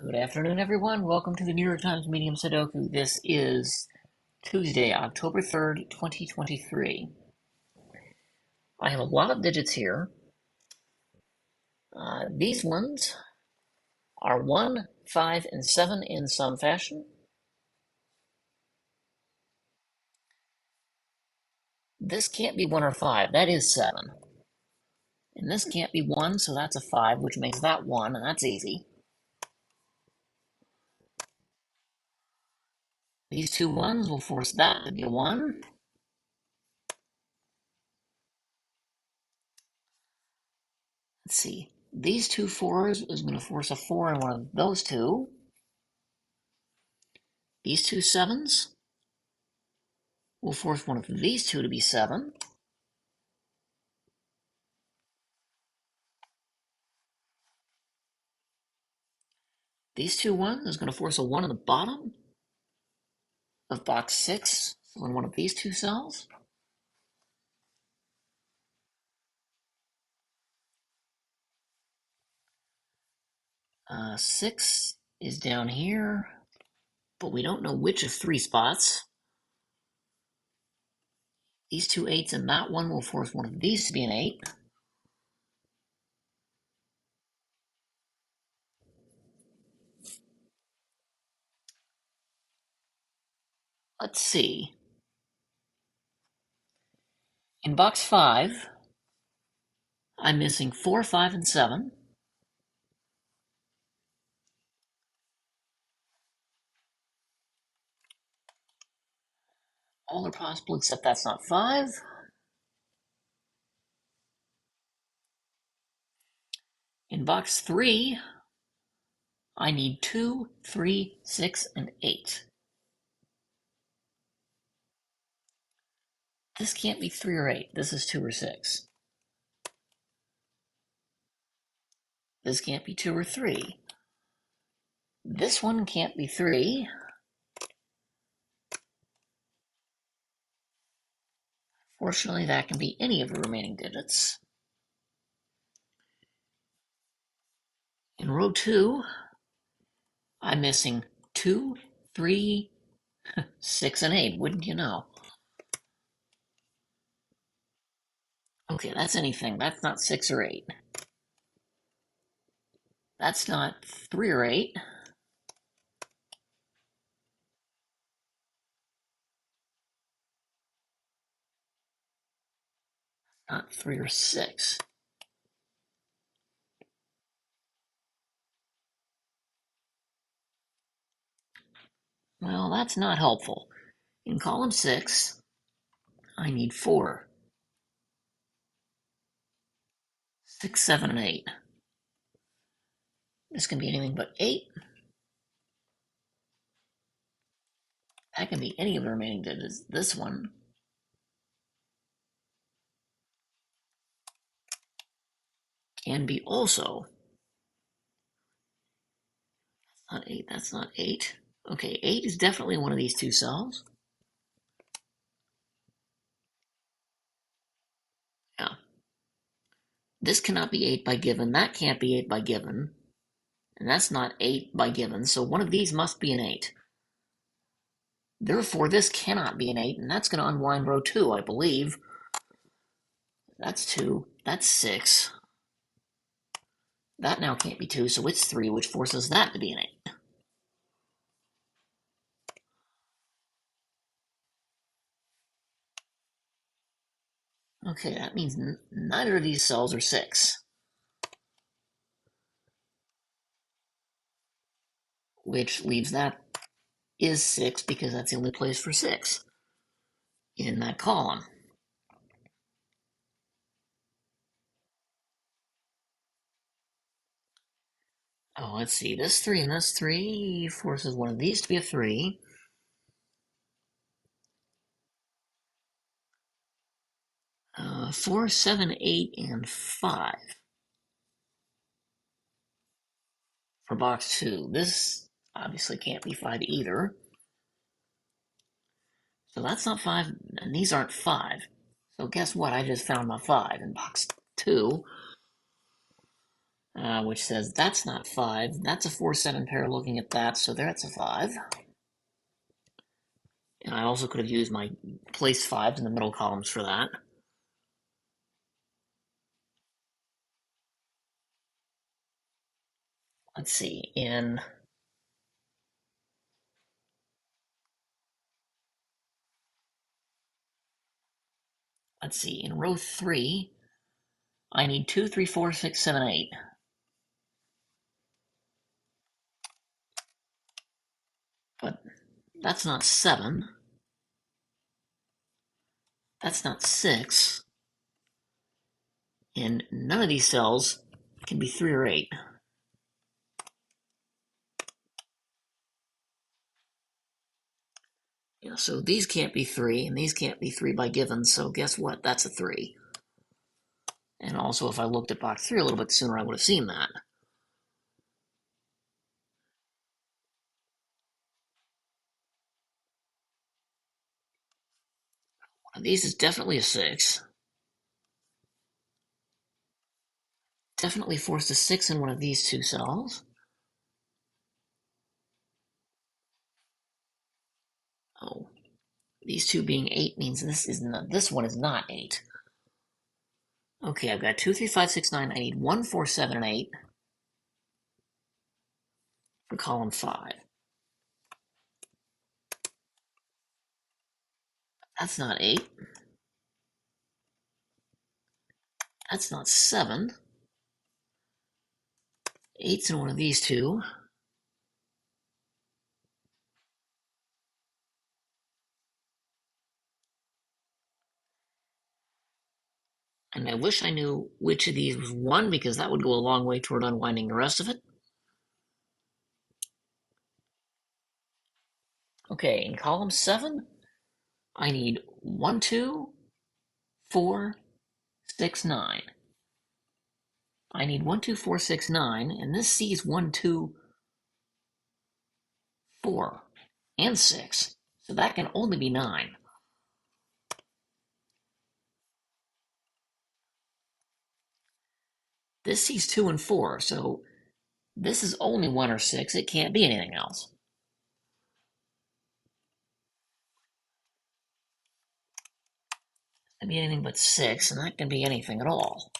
Good afternoon, everyone. Welcome to the New York Times Medium Sudoku. This is Tuesday, October 3rd, 2023. I have a lot of digits here. These ones are 1, 5, and 7 in some fashion. This can't be 1 or 5. That is 7. And this can't be 1, so that's a 5, which makes that 1, and that's easy. These two 1s will force that to be a 1. Let's see. These two 4s is going to force a 4 in one of those two. These two 7s will force one of these two to be 7. These two 1s is going to force a 1 in the bottom of box 6, so in one of these two cells. Six is down here, but we don't know which of three spots. These two 8s and that one will force one of these to be an 8. Let's see. In box 5, I'm missing 4, 5, and 7. All are possible except that's not 5. In box 3, I need 2, 3, 6, and 8. This can't be 3 or 8. This is 2 or 6. This can't be 2 or 3. This one can't be 3. Fortunately, that can be any of the remaining digits. In row 2, I'm missing 2, 3, 6, and 8, wouldn't you know? Okay, that's anything. That's not 6 or 8. That's not 3 or 8. Not 3 or 6. Well, that's not helpful. In column 6, I need 4, 6, 7, and 8. This can be anything but 8. That can be any of the remaining digits. This one can be also. Not 8, that's not 8. Okay, 8 is definitely one of these two cells. Yeah. This cannot be 8 by given, that can't be 8 by given, and that's not 8 by given, so one of these must be an 8. Therefore, this cannot be an 8, and that's going to unwind row 2, I believe. That's 2, that's 6. That now can't be 2, so it's 3, which forces that to be an 8. Okay, that means neither of these cells are 6. Which leaves that is 6 because that's the only place for 6 in that column. Oh, let's see. This 3 and this 3 forces one of these to be a 3. 4, 7, 8, and 5 for box 2. This obviously can't be 5 either. So that's not 5, and these aren't 5. So guess what? I just found my 5 in box 2. which says that's not 5. That's a 4-7 pair looking at that, so that's a 5. And I also could have used my place 5s in the middle columns for that. Let's see, in row 3, I need 2, 3, 4, 6, 7, 8. But that's not 7. That's not 6. And none of these cells can be 3 or 8. Yeah, so these can't be 3, and these can't be 3 by given, so guess what? That's a 3. And also, if I looked at box 3 a little bit sooner, I would have seen that. One of these is definitely a 6. Definitely forced a 6 in one of these two cells. Oh, these two being 8 means this one is not 8. Okay, I've got 2, 3, 5, 6, 9. I need 1, 4, 7, and 8 for column 5. That's not 8. That's not 7. 8's in one of these two. And I wish I knew which of these was 1, because that would go a long way toward unwinding the rest of it. Okay, in column 7, I need 1, 2, 4, 6, 9. I need 1, 2, 4, 6, 9, and this sees 1, 2, 4, and 6. So that can only be 9. This sees 2 and 4, so this is only 1 or 6. It can't be anything else. It can be anything but 6, and that can be anything at all.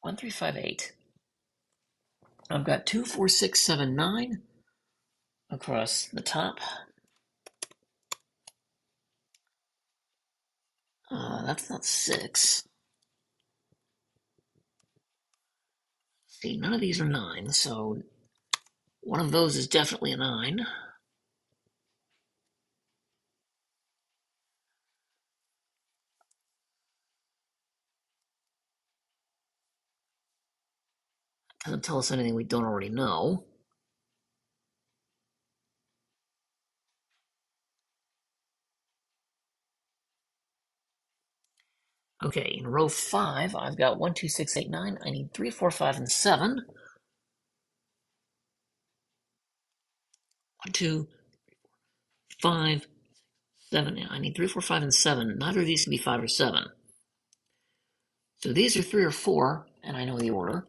One, 3, 5, 8. I've got 2, 4, 6, 7, 9 across the top. That's not 6. See, none of these are 9, so one of those is definitely a 9. Doesn't tell us anything we don't already know. Okay, in row 5, I've got 1, 2, 6, 8, 9. I need 3, 4, 5, and 7. 1, 2, 5, 7. I need 3, 4, 5, and 7. Neither of these can be 5 or 7. So these are 3 or 4, and I know the order.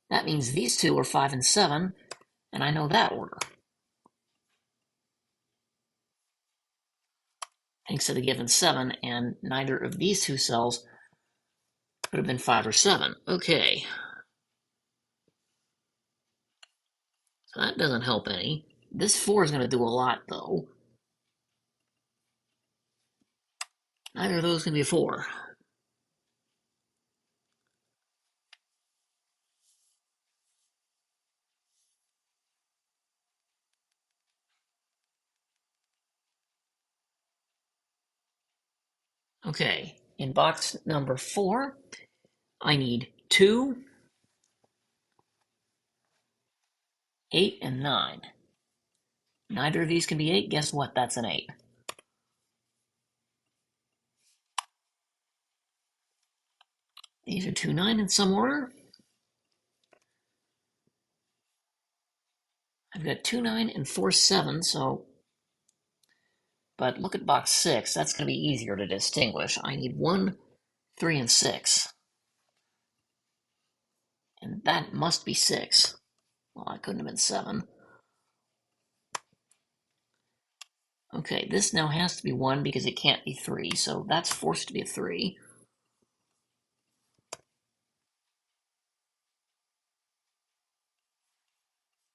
That means these two are 5 and 7, and I know that order. Instead of given 7, and neither of these two cells could have been 5 or 7. Okay. So that doesn't help any. This 4 is going to do a lot, though. Neither of those can be a 4. Okay, in box number 4, I need 2, 8, and 9. Neither of these can be 8. Guess what? That's an 8. These are 2, 9 in some order. I've got 2, 9, and 4, 7, so... But look at box 6, that's going to be easier to distinguish. I need 1, 3, and 6. And that must be 6. Well, that couldn't have been 7. Okay, this now has to be 1 because it can't be 3, so that's forced to be a 3.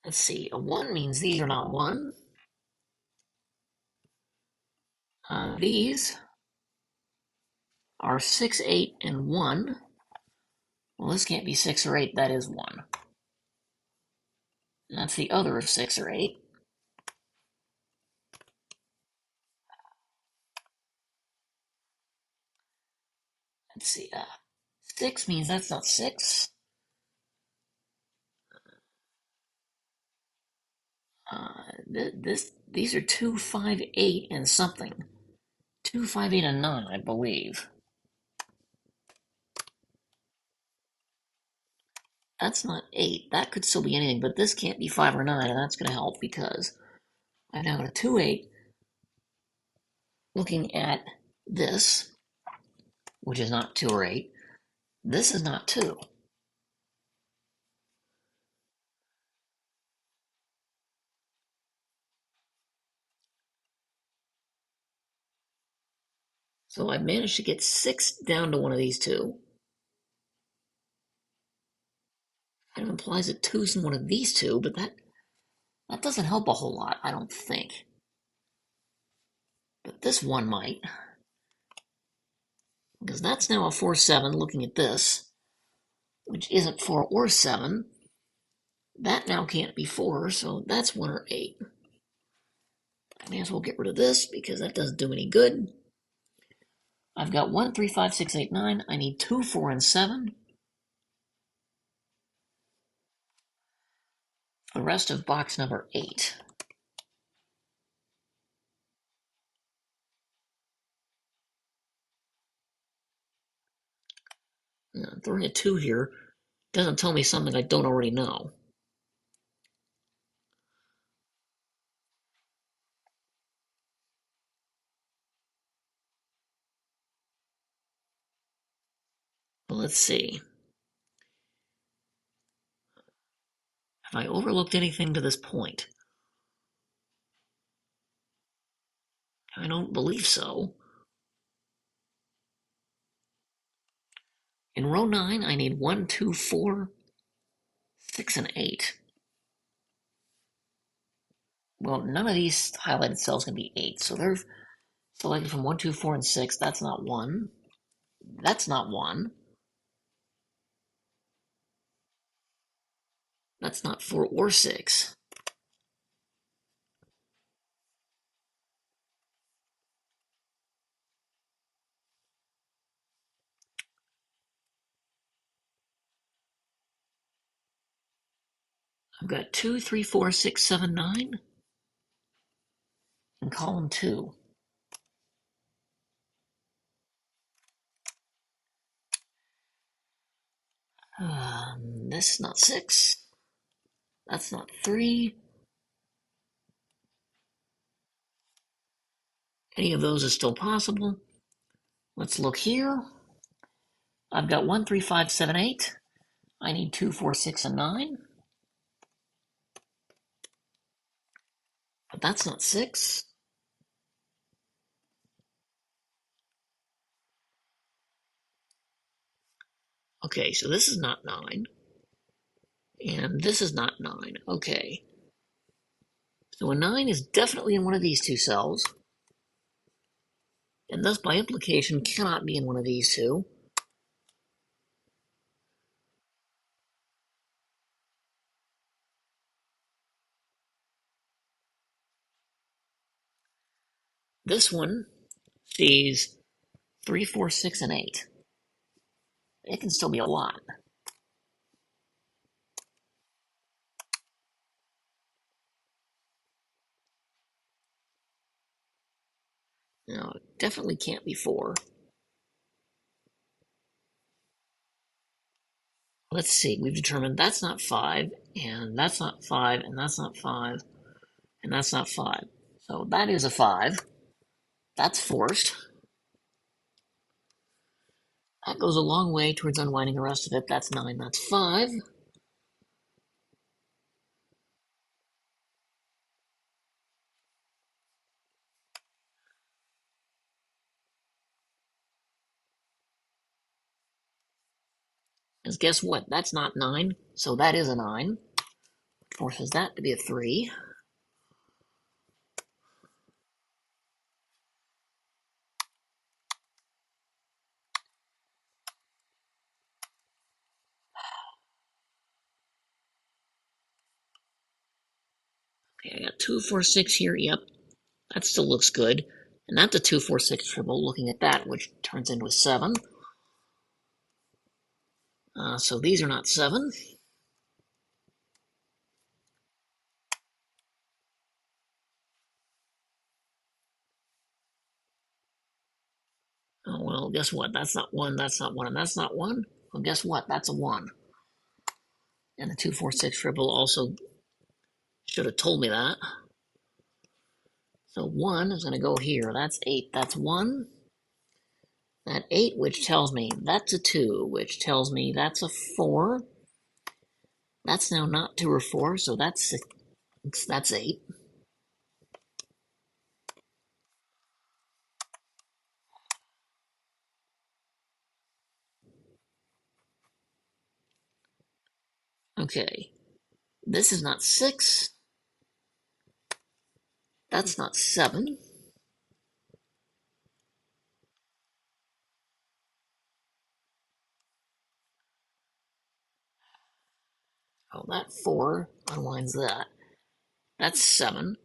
Let's see, a 1 means these are not 1. These are 6, 8, and 1. Well, this can't be 6 or 8, that is 1. And that's the other of 6 or 8. Let's see, 6 means that's not 6. These are 2, 5, 8, and something. 2, 5, 8, and 9, I believe. That's not 8. That could still be anything, but this can't be 5 or 9, and that's going to help because I've now got a 2, 8 looking at this, which is not 2 or 8. This is not 2. So I've managed to get 6 down to one of these two. Kind of implies that 2's in one of these two, but that doesn't help a whole lot, I don't think. But this one might. Because that's now a 4, 7 looking at this, which isn't 4 or 7. That now can't be 4, so that's 1 or 8. I may as well get rid of this because that doesn't do any good. I've got 1, 3, 5, 6, 8, 9. I need 2, 4, and 7. The rest of box number 8. Now, throwing a 2 here doesn't tell me something I don't already know. Well, let's see. Have I overlooked anything to this point? I don't believe so. In row 9, I need 1, 2, 4, 6, and 8. Well, none of these highlighted cells can be 8, so they're selected from 1, 2, 4, and 6. That's not 1. That's not 1. That's not 4 or 6. I've got 2, 3, 4, 6, 7, 9 in column 2. This is not 6. That's not 3. Any of those is still possible. Let's look here. I've got 1, 3, 5, 7, 8. I need 2, 4, 6, and 9. But that's not 6. Okay, so this is not 9. And this is not 9. Okay. So a 9 is definitely in one of these two cells. And thus, by implication, cannot be in one of these two. This one sees 3, 4, 6, and 8. It can still be a lot. No, it definitely can't be 4. Let's see, we've determined that's not 5. And that's not 5, and that's not 5, and that's not 5. So that is a 5. That's forced. That goes a long way towards unwinding the rest of it. That's 9, that's 5. Because guess what? That's not 9, so that is a 9. Forces that to be a 3. Okay, I got 2, 4, 6 here. Yep, that still looks good. And that's a 2, 4, 6 triple, looking at that, which turns into a 7. So these are not 7. Oh, well, guess what? That's not 1, that's not 1, and that's not 1. Well, guess what? That's a 1. And the 2, 4, 6 triple also should have told me that. So 1 is going to go here. That's 8. That's 1. That 8, which tells me that's a 2, which tells me that's a 4. That's now not 2 or 4, so that's 6. That's 8. Okay. This is not 6. That's not 7. Oh, that 4 unwinds that. That's 7.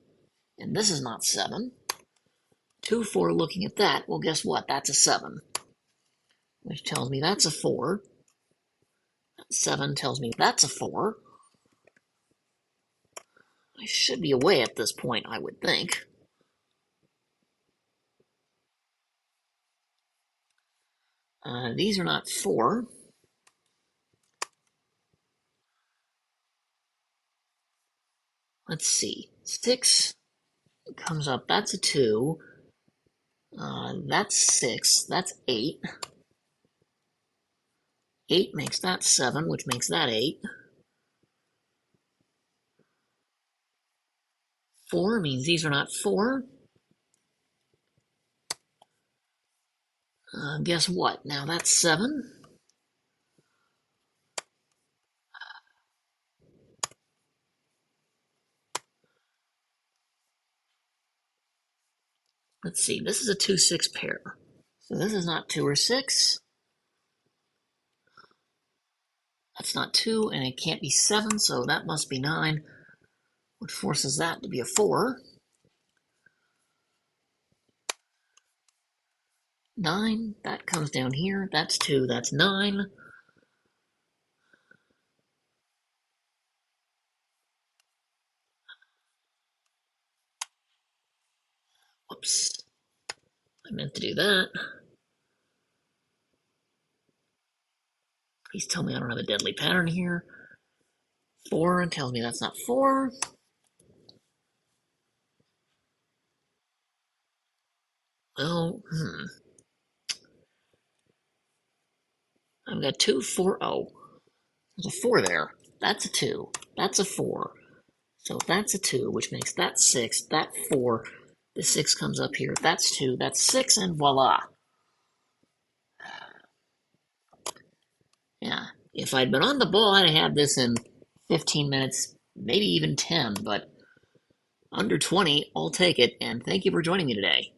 And this is not 7. 2, 4 looking at that. Well, guess what? That's a 7. Which tells me that's a 4. 7 tells me that's a 4. I should be away at this point, I would think. These are not 4. Let's see. 6 comes up. That's a 2. That's 6. That's 8. 8 makes that 7, which makes that 8. 4 means these are not 4. Guess what? Now that's 7. Let's see. This is a 2, 6 pair. So this is not 2 or 6. That's not 2, and it can't be 7, so that must be 9, which forces that to be a 4. 9, that comes down here. That's 2, that's 9. Whoops. I meant to do that. Please tell me I don't have a deadly pattern here. 4 tells me that's not 4. Well, I've got 2, 4, oh. There's a 4 there. That's a 2. That's a 4. So that's a 2, which makes that 6, that 4. The 6 comes up here. That's 2, that's 6, and voila. Yeah, if I'd been on the ball, I'd have had this in 15 minutes, maybe even 10, but under 20, I'll take it, and thank you for joining me today.